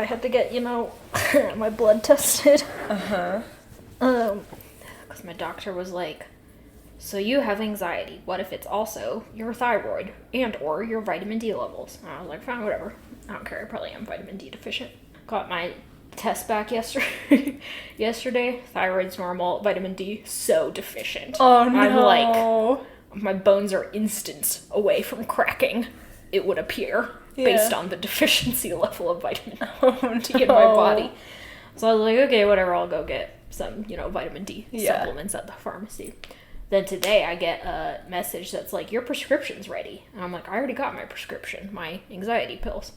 I had to get, my blood tested. Uh-huh. Because my doctor was like, so you have anxiety. What if it's also your thyroid and or your vitamin D levels? And I was like, fine, whatever. I don't care. I probably am vitamin D deficient. Got my test back yesterday. Thyroid's normal. Vitamin D, so deficient. Oh, no. I'm like, my bones are instants away from cracking, it would appear, based on the deficiency level of vitamin D in my body. So I was like, okay, whatever, I'll go get some, vitamin D supplements at the pharmacy. Then today I get a message that's like, your prescription's ready. And I'm like, I already got my prescription, my anxiety pills.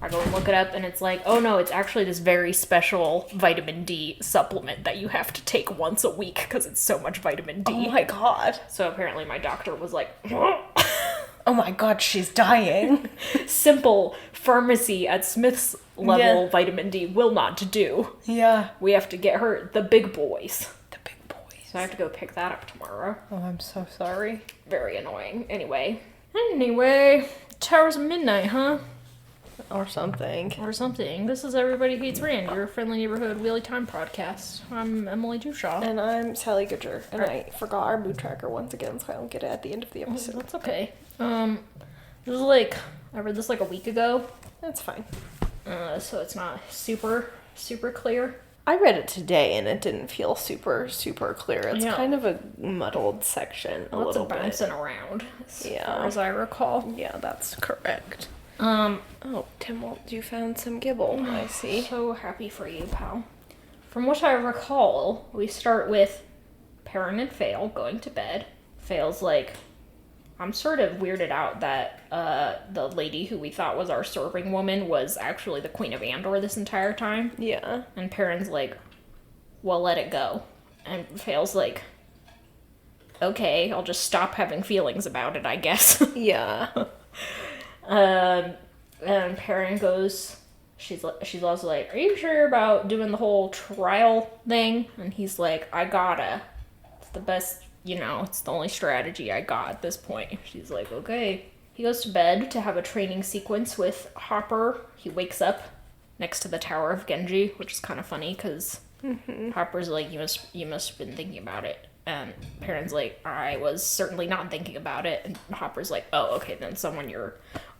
I go and look it up, and it's like, oh no, it's actually this very special vitamin D supplement that you have to take once a week because it's so much vitamin D. Oh my god. So apparently my doctor was like, oh my god, she's dying. Simple pharmacy at Smith's level vitamin D will not do. Yeah. We have to get her the big boys. The big boys. So I have to go pick that up tomorrow. Oh, I'm so sorry. Very annoying. Anyway, Towers of Midnight, huh? Or something. This is Everybody Hates Rand, your friendly neighborhood wheelie time podcast. I'm Emily Dushaw. And I'm Sally Goodger. And I forgot our mood tracker once again, so I don't get it at the end of the episode. That's okay. This is I read this a week ago. That's fine. So it's not super clear. I read it today and it didn't feel super clear. It's kind of a muddled section a little bit. Lots of bouncing around, as far as I recall. Yeah, that's correct. Tim, you found some gibble, I see. So happy for you, pal. From what I recall, we start with Perrin and Fail going to bed. Fail's like, I'm sort of weirded out that the lady who we thought was our serving woman was actually the Queen of Andor this entire time. Yeah. And Perrin's like, well, let it go. And Fail's like, okay, I'll just stop having feelings about it, I guess. Yeah. And Perrin goes, she's also like, are you sure about doing the whole trial thing? And he's like, I gotta. It's the best, it's the only strategy I got at this point. She's like, okay. He goes to bed to have a training sequence with Hopper. He wakes up next to the Tower of Genji, which is kind of funny because Hopper's like, you must have been thinking about it. And Perrin's like, I was certainly not thinking about it. And Hopper's like, oh, okay, then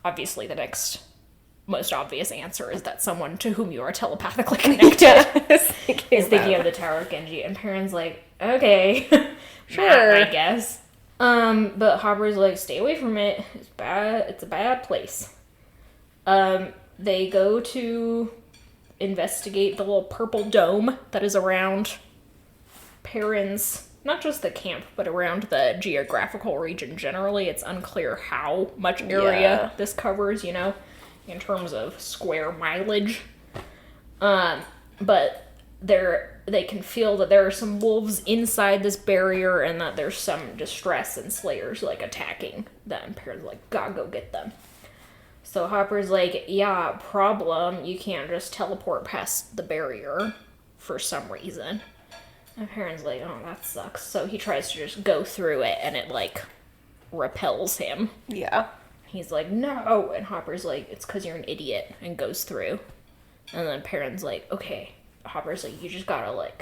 obviously the next most obvious answer is that someone to whom you are telepathically connected is thinking of the Tower of Genji. And Perrin's like, okay, sure, I guess. But Hopper's like, stay away from it. It's bad. It's a bad place. They go to investigate the little purple dome that is around Perrin's, not just the camp, but around the geographical region generally. It's unclear how much area this covers, in terms of square mileage. But they can feel that there are some wolves inside this barrier and that there's some distress and slayers, attacking them. Perrin's like, gotta go get them. So Hopper's like, yeah, problem. You can't just teleport past the barrier for some reason. And Perrin's like, oh, that sucks. So he tries to just go through it, and it, repels him. Yeah. He's like, no! And Hopper's like, it's because you're an idiot, and goes through. And then Perrin's like, okay. Hopper's like, you just gotta,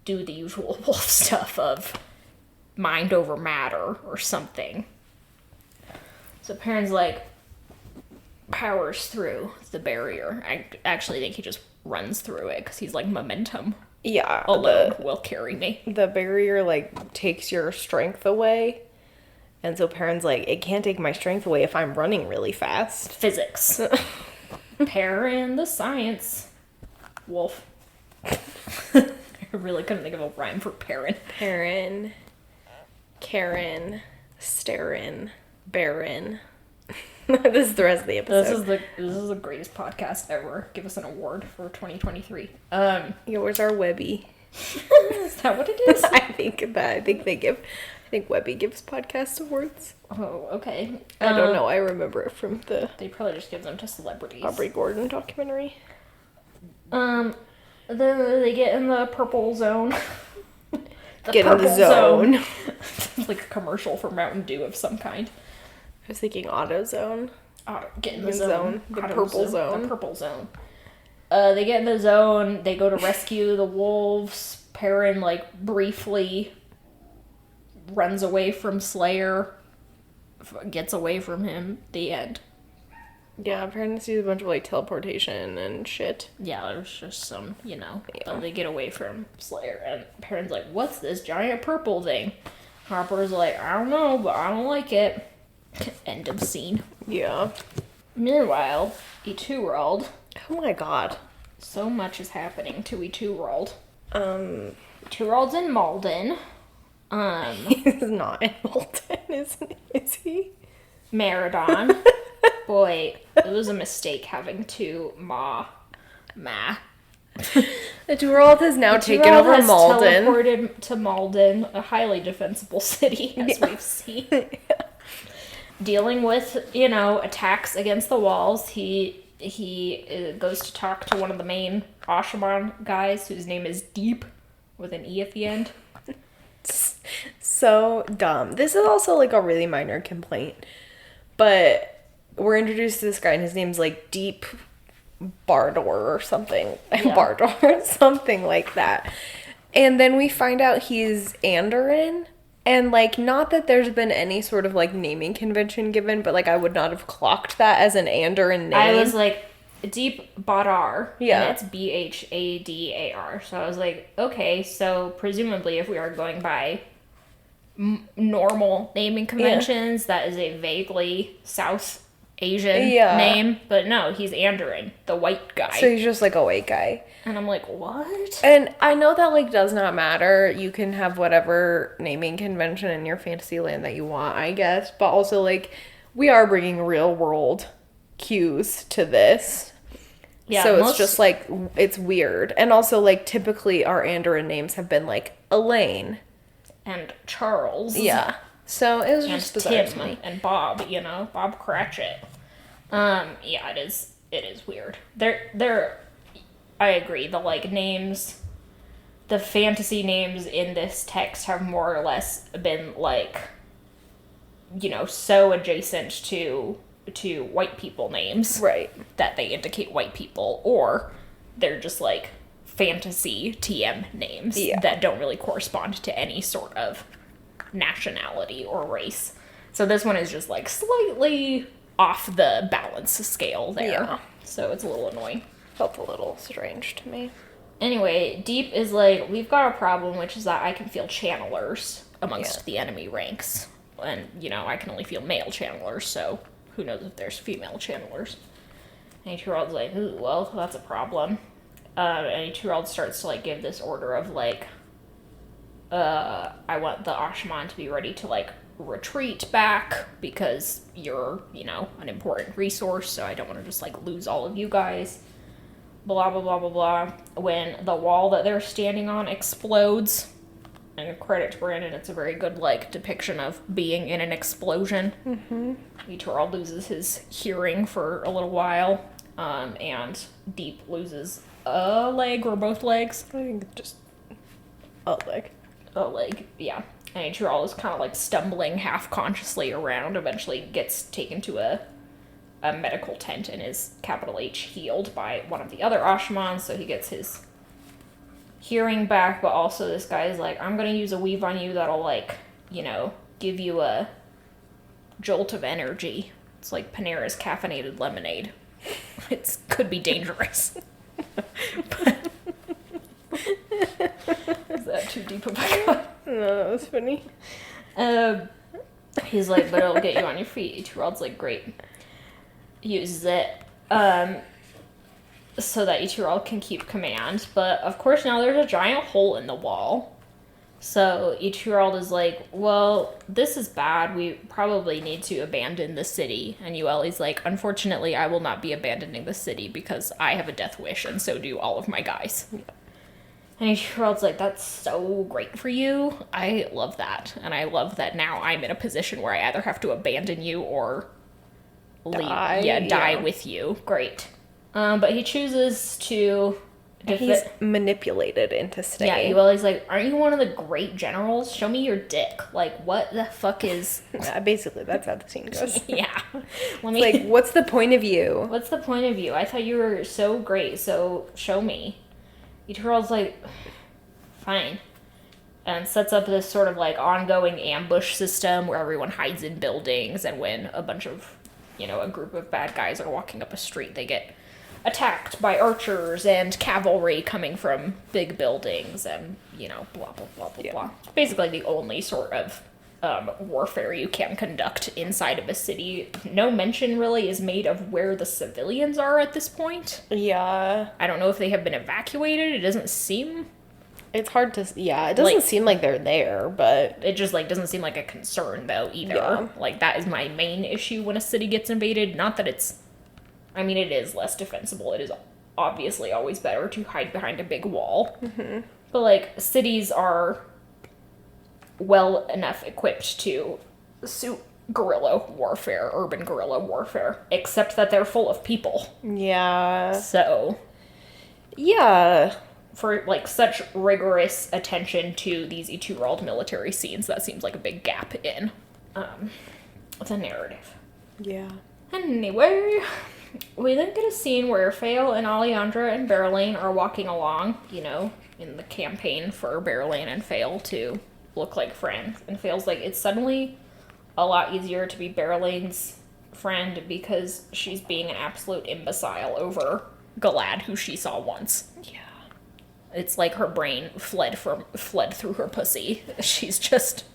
do the usual wolf stuff of mind over matter or something. So Perrin's like, powers through the barrier. I actually think he just runs through it, because he's like, momentum. Yeah. Alone will carry me. The barrier, takes your strength away. And so Perrin's like, it can't take my strength away if I'm running really fast. Physics. Perrin, the science. Wolf. I really couldn't think of a rhyme for Perrin. Perrin. Karen. Starin. Baron. This is the rest of the episode. This is the greatest podcast ever. Give us an award for 2023. Yours are Webby. Is that what it is? I think Webby gives podcast awards. Oh, okay. I don't know. I remember it from the They probably just give them to celebrities. Aubrey Gordon documentary. Then they get in the purple zone. Get in the zone. Like a commercial for Mountain Dew of some kind. I was thinking AutoZone. Get in the zone. The purple zone. The purple zone. They get in the zone. They go to rescue the wolves. Perrin, like, briefly runs away from Slayer. Gets away from him. The end. Yeah, Perrin sees a bunch of, like, teleportation and shit. Yeah, there's just some, they get away from Slayer. And Perrin's like, what's this giant purple thing? Harper's like, I don't know, but I don't like it. End of scene. Yeah. Meanwhile, Eturold. Oh my god. So much is happening to Eturold. Eturold's Eturold's in Malden. He's not in Malden, is he? Meridon. Boy, it was a mistake having two Ma. Eturold has now taken over Malden. Teleported to Malden, a highly defensible city, as we've seen. Dealing with, attacks against the walls. He goes to talk to one of the main Ashaman guys, whose name is Deep, with an E at the end. So dumb. This is also, like, a really minor complaint. But we're introduced to this guy, and his name's, like, Deep Bardor or something. Yeah. Bardor, something like that. And then we find out he's Andoran. And, like, not that there's been any sort of, like, naming convention given, but, like, I would not have clocked that as an Andoran name. I was like, Deep Badar. Yeah. And it's Bhadar. So I was like, okay, so presumably if we are going by normal naming conventions, that is a vaguely South Asian name. But no, he's Andoran, the white guy. So he's just, like, a white guy. And I'm like, what? And I know that, like, does not matter. You can have whatever naming convention in your fantasy land that you want, I guess. But also, like, we are bringing real world cues to this. Yeah. So it's just, like, it's weird. And also, like, typically our Andoran names have been, like, Elaine. And Charles. Yeah. So it was just bizarre to me. And Bob, Bob Cratchit. Yeah, it is weird. I agree. The, like, names, the fantasy names in this text have more or less been, like, so adjacent to white people names. Right. That they indicate white people, or they're just, like, fantasy TM names that don't really correspond to any sort of nationality or race. So this one is just, like, slightly off the balance scale there. Yeah. So it's a little annoying. Felt a little strange to me. Anyway, Deep is like, we've got a problem, which is that I can feel channelers amongst the enemy ranks. And, I can only feel male channelers, so who knows if there's female channelers. And Eturold's like, ooh, well, that's a problem. And Eturold starts to, like, give this order of, like, I want the Ashaman to be ready to, like, retreat back because you're, an important resource, so I don't want to just, like, lose all of you guys. Blah, blah, blah, blah, blah. When the wall that they're standing on explodes, and credit to Brandon, it's a very good, like, depiction of being in an explosion. Mm-hmm. Eturold loses his hearing for a little while, and Deep loses a leg or both legs. I think just a leg. A leg, yeah. And Eturold is kind of, like, stumbling half-consciously around, eventually gets taken to a medical tent and is, capital H, healed by one of the other Ashamans, so he gets his hearing back, but also this guy is like, I'm gonna use a weave on you that'll, like, give you a jolt of energy. It's like Panera's caffeinated lemonade. It could be dangerous. But, is that too deep of a cut? No, that was funny. He's like, but it'll get you on your feet. Eturold's like, great. He uses it so that Eturold can keep command. But, of course, now there's a giant hole in the wall. So Eturold is like, well, this is bad. We probably need to abandon the city. And Ueli's like, unfortunately, I will not be abandoning the city because I have a death wish, and so do all of my guys. Yeah. And Eturold's like, that's so great for you. I love that. And I love that now I'm in a position where I either have to abandon you or leave. Die with you. Great. But he chooses to He's manipulated into staying. Yeah, he always like, aren't you one of the great generals? Show me your dick. Like, what the fuck is... Yeah, basically, that's how the scene goes. Yeah. It's like, what's the point of you? What's the point of you? I thought you were so great, so show me. Eteral's like, fine. And sets up this sort of like ongoing ambush system where everyone hides in buildings, and when a bunch of, a group of bad guys are walking up a street, they get attacked by archers and cavalry coming from big buildings, and, blah, blah, blah, blah, blah. Basically the only sort of warfare you can conduct inside of a city. No mention really is made of where the civilians are at this point. Yeah. I don't know if they have been evacuated. It doesn't seem... It's hard to... Yeah, it doesn't seem like they're there, but... It just, doesn't seem like a concern, though, either. Yeah. That is my main issue when a city gets invaded. Not that it's... I mean, it is less defensible. It is obviously always better to hide behind a big wall. Mm-hmm. But, cities are well enough equipped to suit guerrilla warfare, urban guerrilla warfare, except that they're full of people. Yeah. So... Yeah. For, such rigorous attention to these Eterald military scenes, that seems like a big gap in the narrative. Yeah. Anyway... We then get a scene where Fael and Alejandra and Berylane are walking along, in the campaign for Berylane and Fael to look like friends. And Fael's like, it's suddenly a lot easier to be Berylane's friend because she's being an absolute imbecile over Galad, who she saw once. Yeah. It's like her brain fled through her pussy. She's just...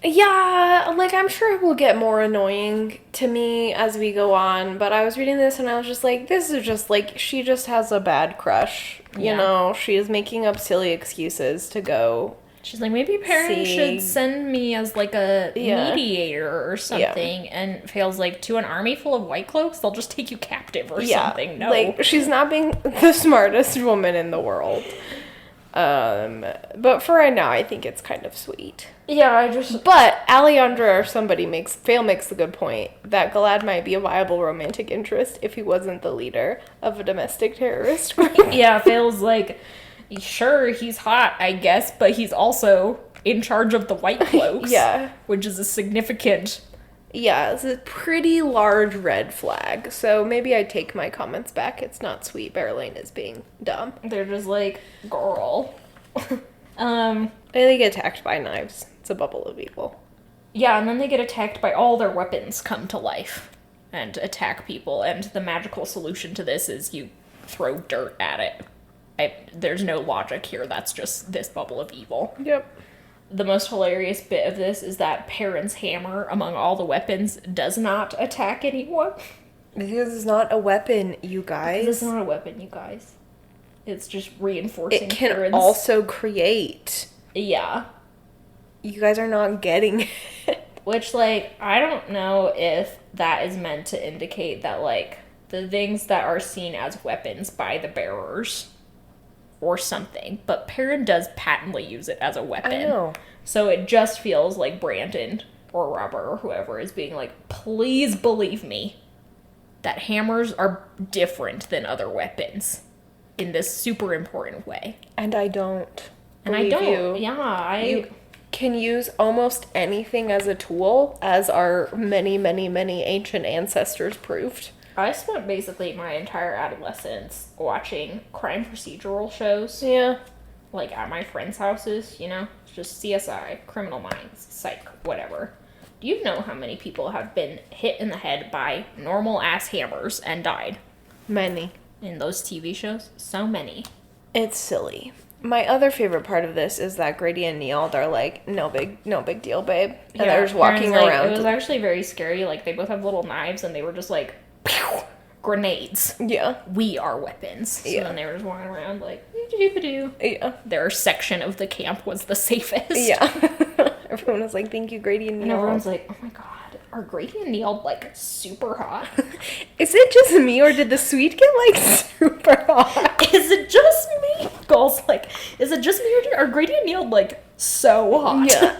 Yeah, I'm sure it will get more annoying to me as we go on, but I was reading this and I was just like, this is just she just has a bad crush. She is making up silly excuses to go. She's like, maybe Perrin should send me as a mediator or something. Yeah. And Fael's like, to an army full of white cloaks, they'll just take you captive or something. No. She's not being the smartest woman in the world. But for right now, I think it's kind of sweet. Yeah, But Alejandra or Fael makes a good point that Galad might be a viable romantic interest if he wasn't the leader of a domestic terrorist group. Yeah, Fael's like, sure, he's hot, I guess, but he's also in charge of the white cloaks. Yeah. Which is a significant... Yeah, it's a pretty large red flag. So maybe I take my comments back. It's not sweet. Berylane is being dumb. They're just like, girl. They get attacked by knives. It's a bubble of evil. Yeah, and then they get attacked by all their weapons come to life and attack people. And the magical solution to this is you throw dirt at it. There's no logic here. That's just this bubble of evil. Yep. The most hilarious bit of this is that Perrin's hammer, among all the weapons, does not attack anyone. Because it's not a weapon, you guys. It's not a weapon, you guys. It's just reinforcing It can Perrin's... also create. Yeah. You guys are not getting it. Which, I don't know if that is meant to indicate that, the things that are seen as weapons by the bearers... or something, but Perrin does patently use it as a weapon. I know. So it just feels like Brandon or Robert or whoever is being like, please believe me that hammers are different than other weapons in this super important way. And I don't. And I don't. You. Yeah, You can use almost anything as a tool, as our many, many, many ancient ancestors proved. I spent basically my entire adolescence watching crime procedural shows. Yeah. At my friends' houses, just CSI, Criminal Minds, Psych, whatever. Do you know how many people have been hit in the head by normal-ass hammers and died? Many. In those TV shows? So many. It's silly. My other favorite part of this is that Grady and Neald are like, no big deal, babe. And they're just walking around. It was actually very scary. They both have little knives, and they were just pew, grenades. Yeah. We are weapons. So then they were just walking around doo-doo-doo. Yeah. Their section of the camp was the safest. Yeah. Everyone was like, thank you, Grady and Neald. And everyone's like, oh my god, are Grady and Neald, super hot? Is it just me, or did the suite get, super hot? Is it just me? Gull's like, is it just me, or are Grady and Neald, so hot? Yeah.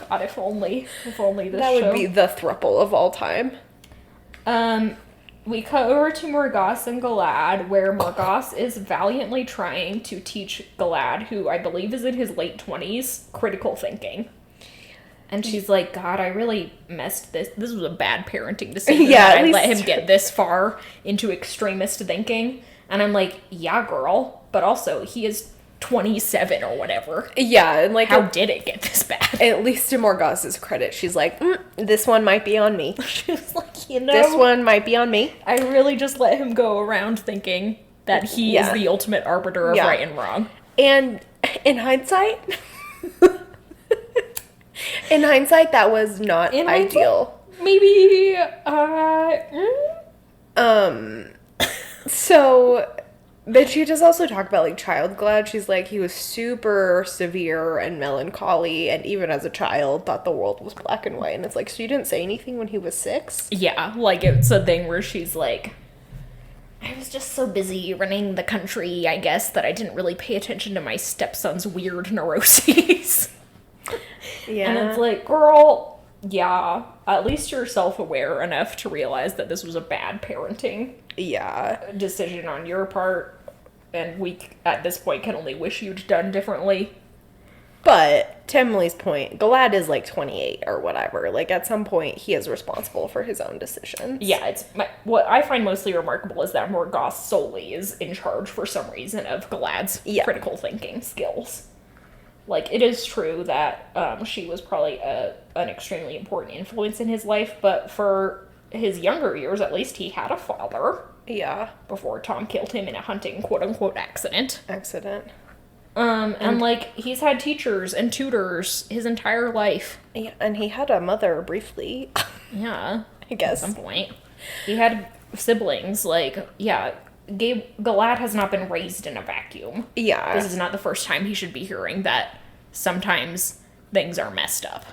God, if only this that show. would be the throuple of all time. we cut over to Morgause and Galad, where Morgause is valiantly trying to teach Galad, who I believe is in his late 20s, critical thinking. And she's like, God, I really messed this. This was a bad parenting decision. Yeah, I let him get this far into extremist thinking. And I'm like, yeah, girl. But also, he is 27 or whatever. Yeah, and like... How did it get this bad? At least to Morgause's credit, she's like, this one might be on me. She's like, This one might be on me. I really just let him go around thinking that he is the ultimate arbiter of right and wrong. And in hindsight... In hindsight, that was not ideal. Maybe, So, but she does also talk about, like, child Galad. She's like, he was super severe and melancholy, and even as a child, thought the world was black and white. And it's like, so you didn't say anything when he was 6? Yeah, like, it's a thing where she's like, I was just so busy running the country, I guess, that I didn't really pay attention to my stepson's weird neuroses. Yeah. And it's like, girl, yeah, at least you're self-aware enough to realize that this was a bad parenting decision on your part, and we, at this point, can only wish you'd done differently. But, to Emily's point, Galad is, like, 28 or whatever. Like, at some point, he is responsible for his own decisions. Yeah, what I find mostly remarkable is that Morgause solely is in charge, for some reason, of Galad's critical thinking skills. Like, it is true that she was probably an extremely important influence in his life, but for his younger years, at least, he had a father. Yeah. Before Tom killed him in a hunting quote-unquote accident. And, like, he's had teachers and tutors his entire life. Yeah, and he had a mother briefly. Yeah. I guess. At some point. He had siblings, like, yeah... Galad has not been raised in a vacuum. Yeah. This is not the first time he should be hearing that sometimes things are messed up.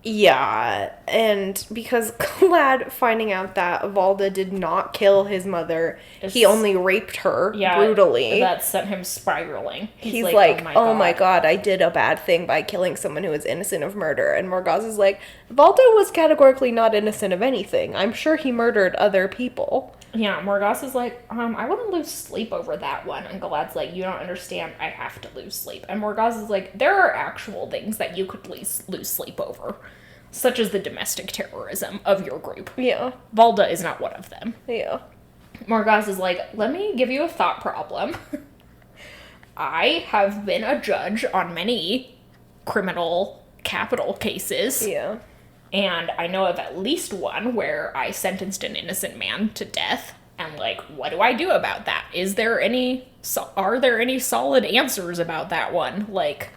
Yeah, and because Galad finding out that Valda did not kill his mother, he only raped her brutally. That sent him spiraling. He's like, oh my god, I did a bad thing by killing someone who was innocent of murder. And Morgause is like, Valda was categorically not innocent of anything. I'm sure he murdered other people. Yeah, Morgause is like, I wouldn't lose sleep over that one. And Galad's like, you don't understand, I have to lose sleep. And Morgause is like, there are actual things that you could lose sleep over. Such as the domestic terrorism of your group. Yeah. Valda is not one of them. Yeah. Morgause is like, let me give you a thought problem. I have been a judge on many criminal capital cases. Yeah. And I know of at least one where I sentenced an innocent man to death. And, like, what do I do about that? Are there any solid answers about that one? Like,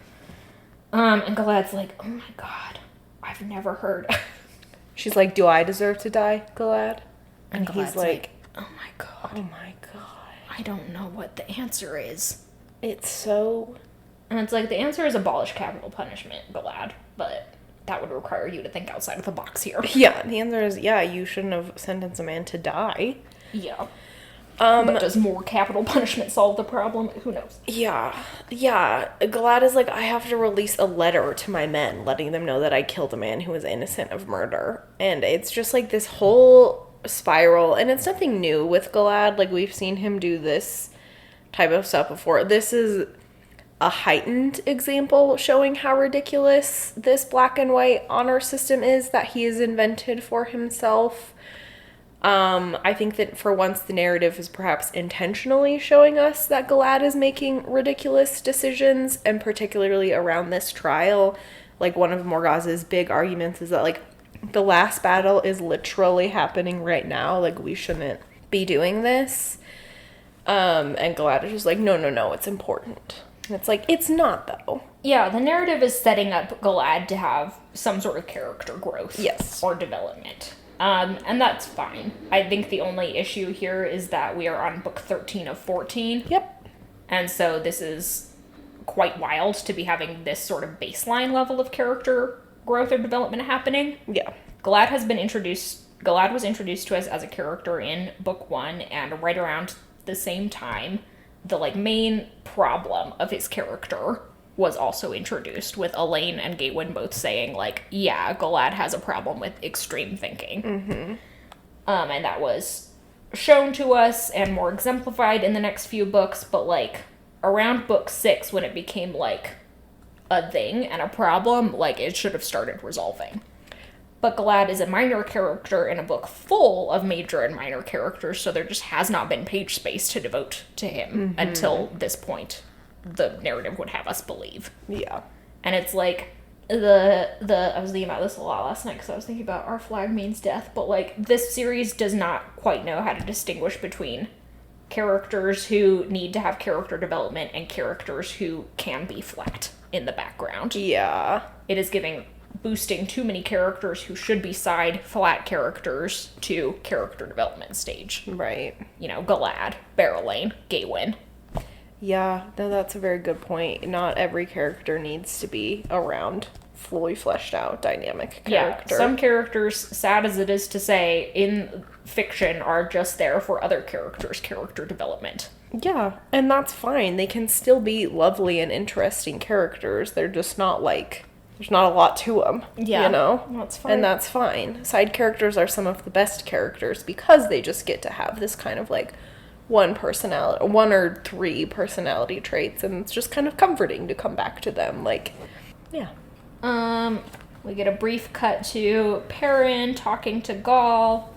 and Galad's like, oh my god, I've never heard. She's like, do I deserve to die, Galad? And he's like, oh my god. Oh my god. I don't know what the answer is. It's so... And it's like, the answer is abolish capital punishment, Galad. But... that would require you to think outside of the box here. Yeah, the answer is, you shouldn't have sentenced a man to die. Yeah. But does more capital punishment solve the problem? Who knows? Yeah. Galad is like, I have to release a letter to my men, letting them know that I killed a man who was innocent of murder. And it's just like this whole spiral, and it's nothing new with Galad. Like, we've seen him do this type of stuff before. This is a heightened example showing how ridiculous this black and white honor system is that he has invented for himself. I think that for once the narrative is perhaps intentionally showing us that Galad is making ridiculous decisions, and particularly around this trial. Like, one of Morgause's big arguments is that, like, the last battle is literally happening right now. Like, we shouldn't be doing this. And Galad is just like, no, it's important. And it's like, it's not, though. Yeah, the narrative is setting up Galad to have some sort of character growth. Yes. Or development. And that's fine. I think the only issue here is that we are on book 13 of 14. Yep. And so this is quite wild to be having this sort of baseline level of character growth or development happening. Yeah. Galad was introduced to us as a character in book 1, and right around the same time, the, like, main problem of his character was also introduced, with Elaine and Gawain both saying, like, yeah, Galad has a problem with extreme thinking. Mm-hmm. And that was shown to us and more exemplified in the next few books, but, like, around book 6, when it became, like, a thing and a problem, like, it should have started resolving. But Galad is a minor character in a book full of major and minor characters, so there just has not been page space to devote to him until this point, the narrative would have us believe. Yeah. And it's like, I was thinking about this a lot last night, because I was thinking about Our Flag Means Death, but, like, this series does not quite know how to distinguish between characters who need to have character development and characters who can be flat in the background. Yeah. It is boosting too many characters who should be side flat characters to character development stage. Right. You know, Galad, Barrelane, Gawain. Yeah, no, that's a very good point. Not every character needs to be around fully fleshed out dynamic character. Yeah, some characters, sad as it is to say, in fiction are just there for other characters' character development. Yeah, and that's fine. They can still be lovely and interesting characters. They're just not like, there's not a lot to them. Yeah, you know? that's fine. And that's fine. Side characters are some of the best characters because they just get to have this kind of like one or three personality traits, and it's just kind of comforting to come back to them. Like, yeah. We get a brief cut to Perrin talking to Gaul,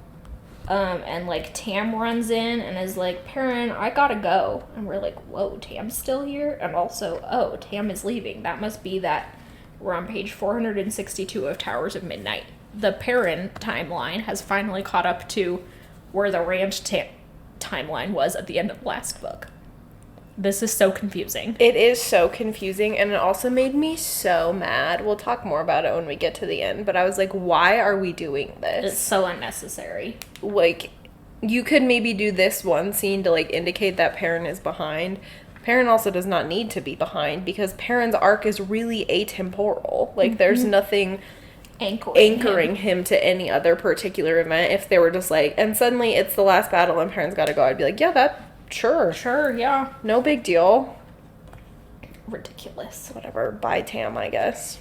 and, like, Tam runs in and is like, Perrin, I gotta go. And we're like, whoa, Tam's still here? And also, oh, Tam is leaving. That must be that we're on page 462 of Towers of Midnight. The Perrin timeline has finally caught up to where the ranch timeline was at the end of the last book. This is so confusing. It is so confusing, and it also made me so mad. We'll talk more about it when we get to the end, but I was like, why are we doing this? It's so unnecessary. Like, you could maybe do this one scene to, like, indicate that Perrin is behind. Perrin also does not need to be behind, because Perrin's arc is really atemporal. Like, there's nothing anchoring him to any other particular event. If they were just like, and suddenly it's the last battle and Perrin's gotta go, I'd be like, yeah, Sure, yeah. no big deal. Ridiculous. Whatever, bye Tam, I guess.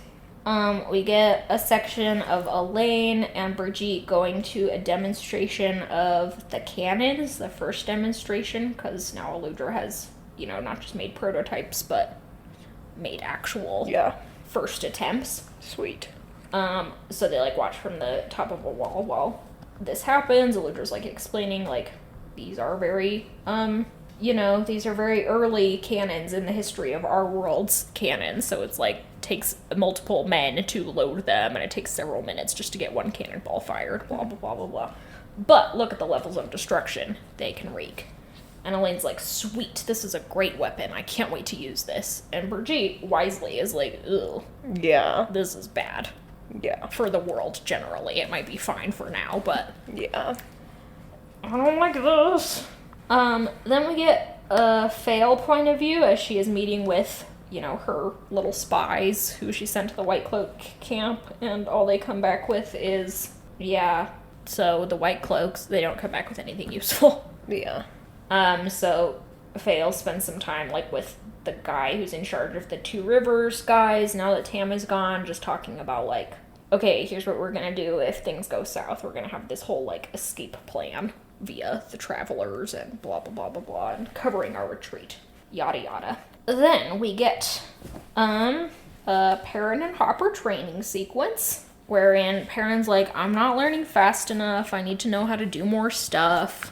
We get a section of Elaine and Brigitte going to a demonstration of the cannons, the first demonstration, because now Eludra has, you know, not just made prototypes, but made actual first attempts. Sweet. So they, like, watch from the top of a wall while this happens. Eludra's, like, explaining, like, these are very, these are very early cannons in the history of our world's cannons, so it's, like, takes multiple men to load them, and it takes several minutes just to get one cannonball fired, blah, blah, blah, blah, blah. But look at the levels of destruction they can wreak. And Elaine's like, sweet, this is a great weapon, I can't wait to use this. And Brigitte, wisely, is like, ugh. Yeah. This is bad. Yeah. For the world, generally. It might be fine for now, but... yeah. I don't like this. Then we get a Fail point of view as she is meeting with, you know, her little spies who she sent to the White Cloak camp, and all they come back with is, so the White Cloaks, they don't come back with anything useful. Yeah. So Fail spends some time, like, with the guy who's in charge of the Two Rivers guys, now that Tam is gone, just talking about, like, okay, here's what we're gonna do if things go south. We're gonna have this whole, like, escape plan via the travelers and blah, blah, blah, blah, blah, and covering our retreat. Yada, yada. Then we get, a Perrin and Hopper training sequence, wherein Perrin's like, I'm not learning fast enough, I need to know how to do more stuff.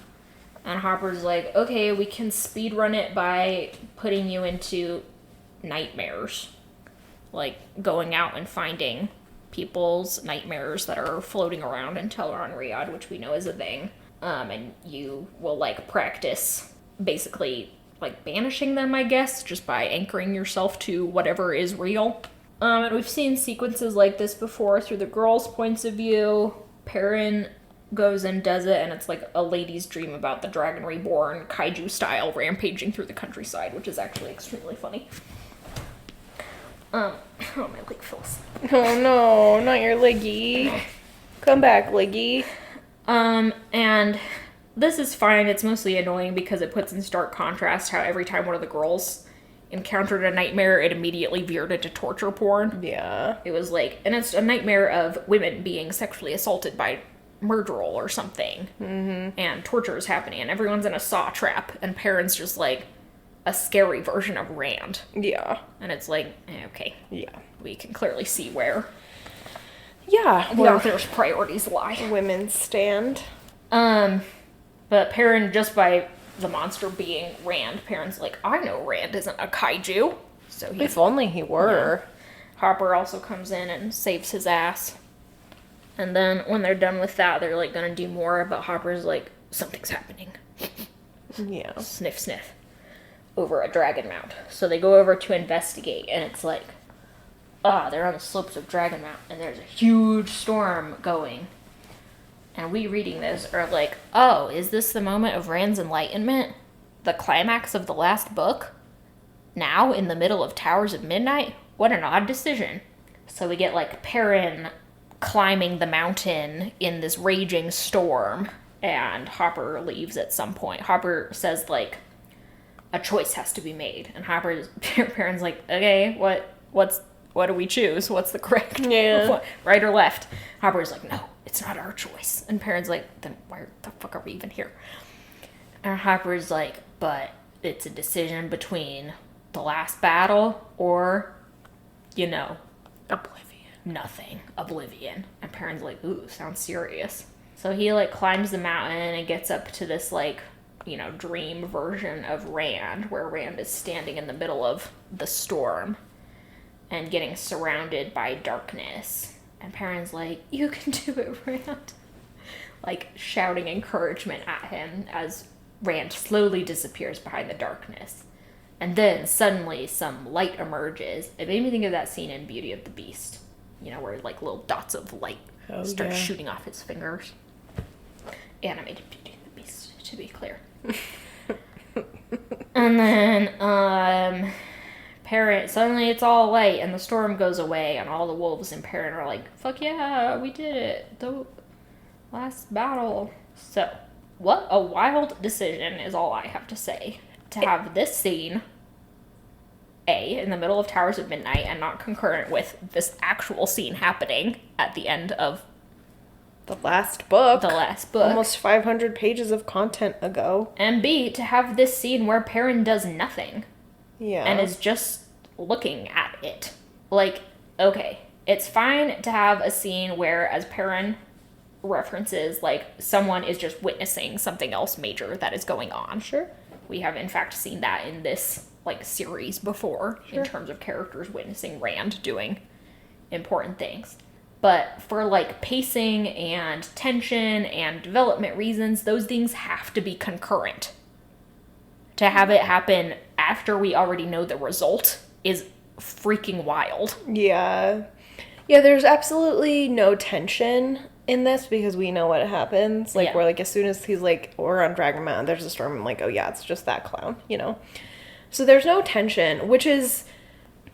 And Hopper's like, okay, we can speedrun it by putting you into nightmares. Like, going out and finding people's nightmares that are floating around in Teleron Riyadh, which we know is a thing. And you will, like, practice basically, like, banishing them, I guess, just by anchoring yourself to whatever is real. And we've seen sequences like this before through the girls' points of view. Perrin goes and does it, and it's like a lady's dream about the Dragon Reborn, kaiju style, rampaging through the countryside, which is actually extremely funny. Oh, my leg feels... Oh no, not your leggy. Come back, leggy. And this is fine. It's mostly annoying because it puts in stark contrast how every time one of the girls encountered a nightmare, it immediately veered into torture porn. Yeah. It was like, and it's a nightmare of women being sexually assaulted by murder roll or something. And torture is happening, and everyone's in a saw trap, and Perrin's just like a scary version of Rand. Yeah. And it's like, okay. Yeah. We can clearly see where Yeah. the author's priorities lie. Women stand. But Perrin, just by the monster being Rand, Perrin's like, I know Rand isn't a kaiju. So If only he were. Yeah. Hopper also comes in and saves his ass. And then when they're done with that, they're like gonna do more, but Hopper's like, something's happening. Yeah. Sniff, sniff. Over a dragon mount. So they go over to investigate, and it's like, they're on the slopes of Dragon Mount, and there's a huge storm going. And we reading this are like, oh, is this the moment of Rand's enlightenment? The climax of the last book? Now, in the middle of Towers of Midnight? What an odd decision. So we get, like, Perrin climbing the mountain in this raging storm, and Hopper leaves at some point. Hopper says, like, a choice has to be made. And Perrin's like, okay, what do we choose? What's the correct? Yeah. Right or left? Hopper's like, no, it's not our choice. And Perrin's like, then why the fuck are we even here? And Hopper's like, but it's a decision between the last battle or, Oblivion. Nothing. Oblivion. And Perrin's like, ooh, sounds serious. So he, like, climbs the mountain and gets up to this, like, dream version of Rand, where Rand is standing in the middle of the storm and getting surrounded by darkness. And Perrin's like, you can do it, Rand. Like, shouting encouragement at him as Rand slowly disappears behind the darkness. And then, suddenly, some light emerges. It made me think of that scene in Beauty of the Beast. Where, like, little dots of light start shooting off his fingers. Animated Beauty of the Beast, to be clear. And then, Perrin, suddenly it's all light, and the storm goes away, and all the wolves in Perrin are like, fuck yeah, we did it. The last battle. So, what a wild decision is all I have to say. To have this scene, in the middle of Towers of Midnight, and not concurrent with this actual scene happening at the end of The last book. Almost 500 pages of content ago. And B, to have this scene where Perrin does nothing. Yeah. And is just looking at it. Like, okay, it's fine to have a scene where, as Perrin references, like, someone is just witnessing something else major that is going on. Sure. We have, in fact, seen that in this, like, series before, Sure. in terms of characters witnessing Rand doing important things. But for, like, pacing and tension and development reasons, those things have to be concurrent. To have it happen after we already know the result is freaking wild. Yeah. Yeah, there's absolutely no tension in this because we know what happens. Like, we're like, as soon as he's like, we're on Dragon Mountain, there's a storm, I'm like, oh yeah, it's just that clown, So there's no tension, which is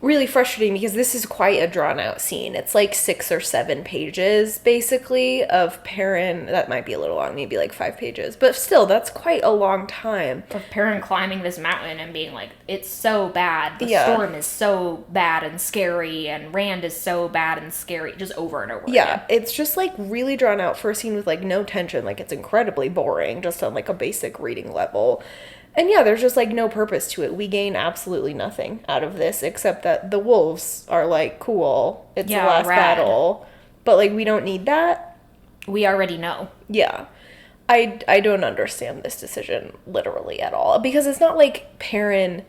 really frustrating because this is quite a drawn out scene. It's like 6 or 7 pages basically of Perrin. That might be a little long, maybe like 5 pages, but still that's quite a long time. Of Perrin climbing this mountain and being like, it's so bad. The storm is so bad and scary, and Rand is so bad and scary, just over and over again. It's just like really drawn out for a scene with like no tension. Like it's incredibly boring just on like a basic reading level. And there's just, like, no purpose to it. We gain absolutely nothing out of this, except that the wolves are, like, cool. It's the last battle. But, like, we don't need that. We already know. Yeah. I don't understand this decision literally at all. Because it's not like Perrin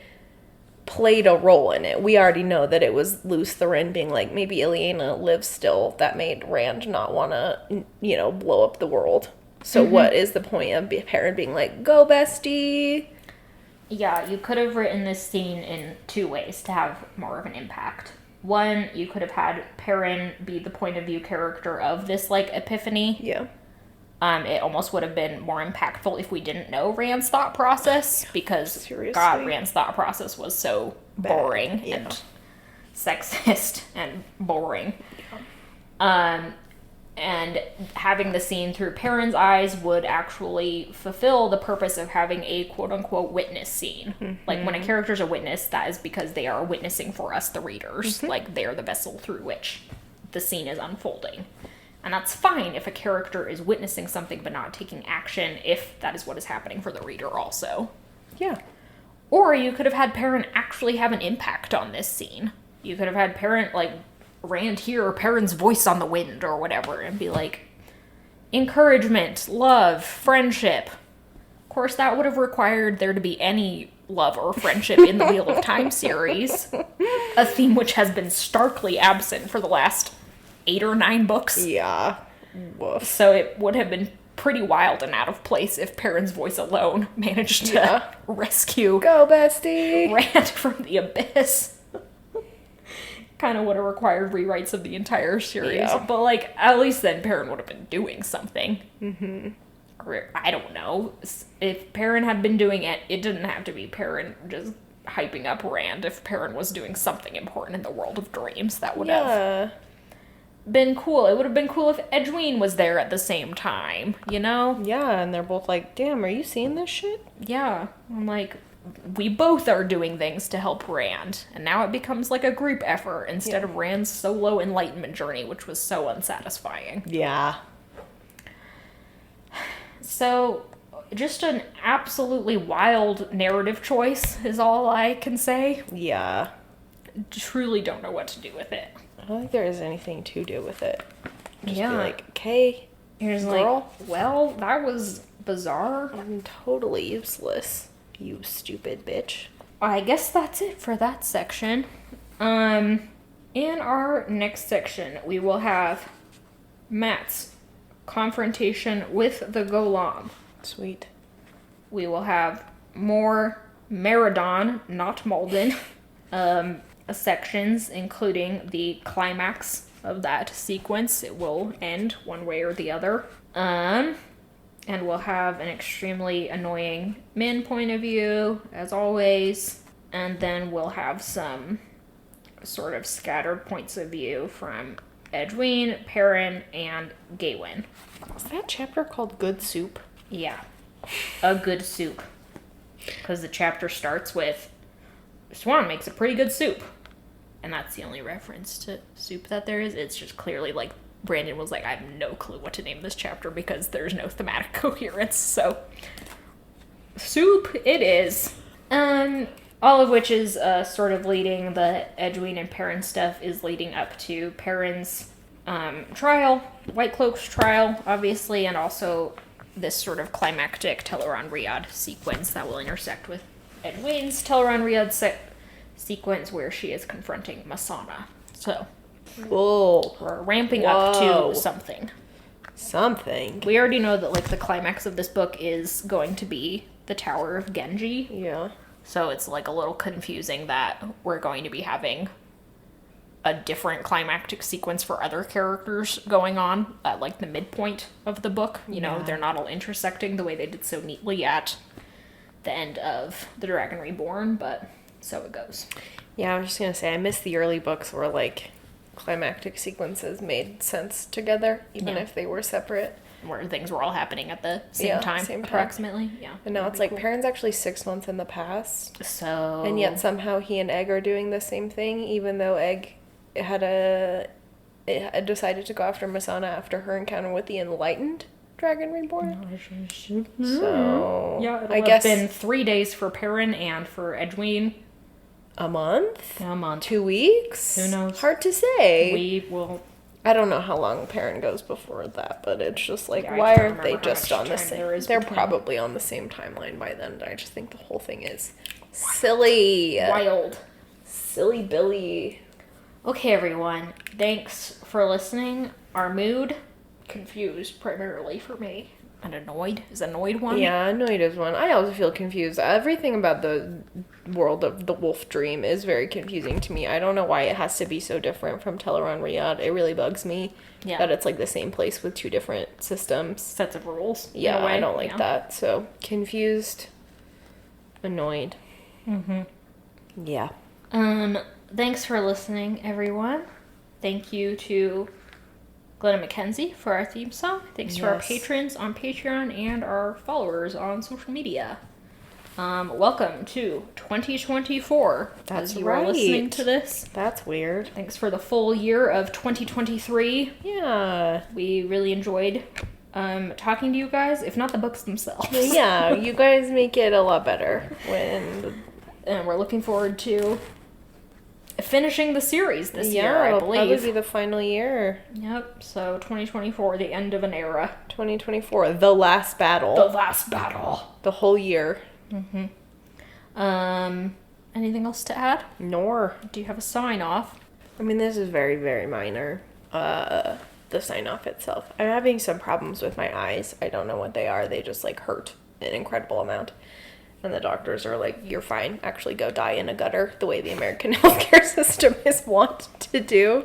played a role in it. We already know that it was Luce Therin being like, maybe Ileana lives still. That made Rand not want to, blow up the world. So what is the point of Perrin being like, go bestie? Yeah, you could have written this scene in 2 ways to have more of an impact. One, you could have had Perrin be the point of view character of this, like, epiphany. Yeah. It almost would have been more impactful if we didn't know Rand's thought process, because, Seriously? God, Rand's thought process was so boring and sexist and boring. Yeah. And having the scene through Perrin's eyes would actually fulfill the purpose of having a quote-unquote witness scene. Mm-hmm. Like, when a character's a witness, that is because they are witnessing for us, the readers. Mm-hmm. Like, they're the vessel through which the scene is unfolding. And that's fine if a character is witnessing something but not taking action, if that is what is happening for the reader also. Yeah. Or you could have had Perrin actually have an impact on this scene. You could have had Perrin, like, Rand hear Perrin's voice on the wind or whatever and be like, encouragement, love, friendship. Of course, that would have required there to be any love or friendship in the Wheel of Time series. A theme which has been starkly absent for the last 8 or 9 books. Yeah. Woof. So it would have been pretty wild and out of place if Perrin's voice alone managed to rescue Go, bestie! Rand from the abyss. Kind of would have required rewrites of the entire series. Yeah. But, like, at least then Perrin would have been doing something. Mm-hmm. Or, I don't know. If Perrin had been doing it, it didn't have to be Perrin just hyping up Rand. If Perrin was doing something important in the world of dreams, that would have been cool. It would have been cool if Edwene was there at the same time, you know? Yeah, and they're both like, damn, are you seeing this shit? Yeah. I'm like, we both are doing things to help Rand. And now it becomes like a group effort instead of Rand's solo enlightenment journey, which was so unsatisfying. Yeah. So, just an absolutely wild narrative choice is all I can say. Yeah. Truly don't know what to do with it. I don't think there is anything to do with it. Just Yeah. be like, okay, Here's girl. like, well, that was bizarre. I'm totally useless, you stupid bitch. I guess that's it for that section. In our next section, we will have Matt's confrontation with the Golem. Sweet. We will have more Meridon, not Malden, sections, including the climax of that sequence. It will end one way or the other. And we'll have an extremely annoying Min point of view, as always. And then we'll have some sort of scattered points of view from Edwene, Perrin, and Gawain. Is that chapter called Good Soup? Yeah. A good soup. Because the chapter starts with, Swan makes a pretty good soup. And that's the only reference to soup that there is. It's just clearly like, Brandon was like, I have no clue what to name this chapter because there's no thematic coherence. So, soup it is. All of which is sort of leading, the Edwene and Perrin stuff is leading up to Perrin's trial, White Cloak's trial, obviously, and also this sort of climactic Teleron-Riyadh sequence that will intersect with Edwene's Teleron-Riyadh sequence where she is confronting Masana. So, Whoa. we're ramping up to something. Something. We already know that, like, the climax of this book is going to be the Tower of Genji. Yeah. So it's, like, a little confusing that we're going to be having a different climactic sequence for other characters going on at, like, the midpoint of the book. You know, they're not all intersecting the way they did so neatly at the end of The Dragon Reborn, but so it goes. Yeah, I was just gonna say, I miss the early books where, like, climactic sequences made sense together, even if they were separate. Where things were all happening at the same time, approximately. Yeah. And now it's like, cool. Perrin's actually 6 months in the past. So... And yet somehow he and Egg are doing the same thing, even though Egg had decided to go after Masana after her encounter with the Enlightened Dragon Reborn. So... Yeah, it'll I have guess been 3 days for Perrin and for Edwene. a month? A month. 2 weeks? Who knows? Hard to say. We will... I don't know how long Perrin goes before that, but it's just like, Yeah, why can't aren't they remember how just much on the time same? there is They're between. probably on the same timeline by then. I just think the whole thing is silly. Wild. Silly Billy. Okay, everyone. Thanks for listening. Our mood, confused primarily for me. And annoyed. Is annoyed one? Yeah, annoyed is one. I also feel confused. Everything about the world of the Wolf Dream is very confusing to me. I don't know why it has to be so different from Teleron-Riyadh. It really bugs me that it's like the same place with 2 different systems. Sets of rules. Yeah, I don't like that. So, confused, annoyed. Mm-hmm. Yeah. Thanks for listening, everyone. Thank you to Glenna McKenzie for our theme song. Thanks to our patrons on Patreon and our followers on social media. Welcome to 2024. That's as you are listening to this. That's weird. Thanks for the full year of 2023. Yeah. We really enjoyed talking to you guys, if not the books themselves. Yeah, you guys make it a lot better when... And we're looking forward to finishing the series this year, I it'll believe. probably be the final year. Yep, so 2024, the end of an era. 2024, the last battle. The last battle. The whole year. Anything else to add? Nor. Do you have a sign-off? I mean, this is very, very minor. The sign-off itself. I'm having some problems with my eyes. I don't know what they are. They just, like, hurt an incredible amount. And the doctors are like, you're fine. Actually, go die in a gutter, the way the American healthcare system is wont to do.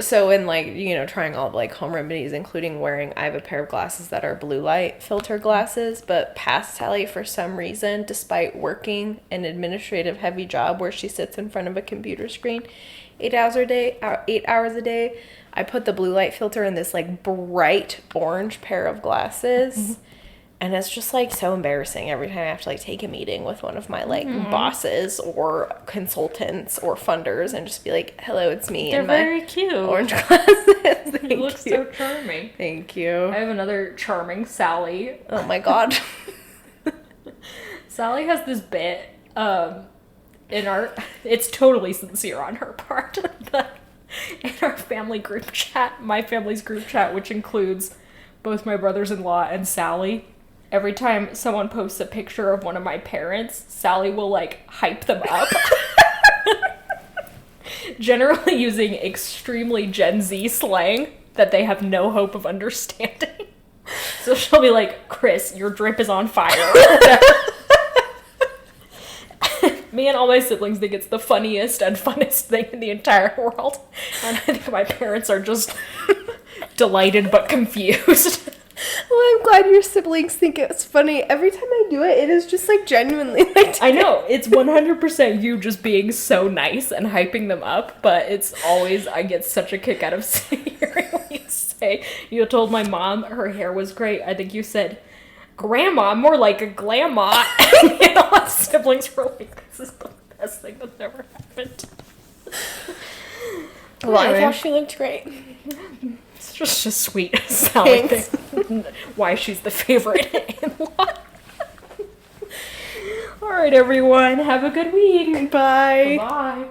So in, like, you know, trying all of, like, home remedies, including I have a pair of glasses that are blue light filter glasses, but past Sally, for some reason, despite working an administrative heavy job where she sits in front of a computer screen 8 hours a day, I put the blue light filter in this, like, bright orange pair of glasses. And it's just, like, so embarrassing every time I have to, like, take a meeting with one of my, like, bosses or consultants or funders and just be like, hello, it's me. They're very cute. Orange glasses. You look so charming. Thank you. I have another charming Sally. Oh, my God. Sally has this bit it's totally sincere on her part, but in our family group chat, my family's group chat, which includes both my brothers-in-law and Sally, every time someone posts a picture of one of my parents, Sally will, like, hype them up. Generally using extremely Gen Z slang that they have no hope of understanding. So she'll be like, Chris, your drip is on fire. Me and all my siblings think it's the funniest and funnest thing in the entire world. And I think my parents are just delighted but confused. Well, I'm glad your siblings think it's funny. Every time I do it, it is just, like, genuinely, like... I know, it's 100% you just being so nice and hyping them up, but it's always, I get such a kick out of hearing what you say. You told my mom her hair was great. I think you said, Grandma, more like a glamma. And all my siblings were like, this is the best thing that's ever happened. Well, Anyway. I thought she looked great. It's just a sweet Sally thing. Why she's the favorite in-law. All right, everyone. Have a good week. Bye. Bye.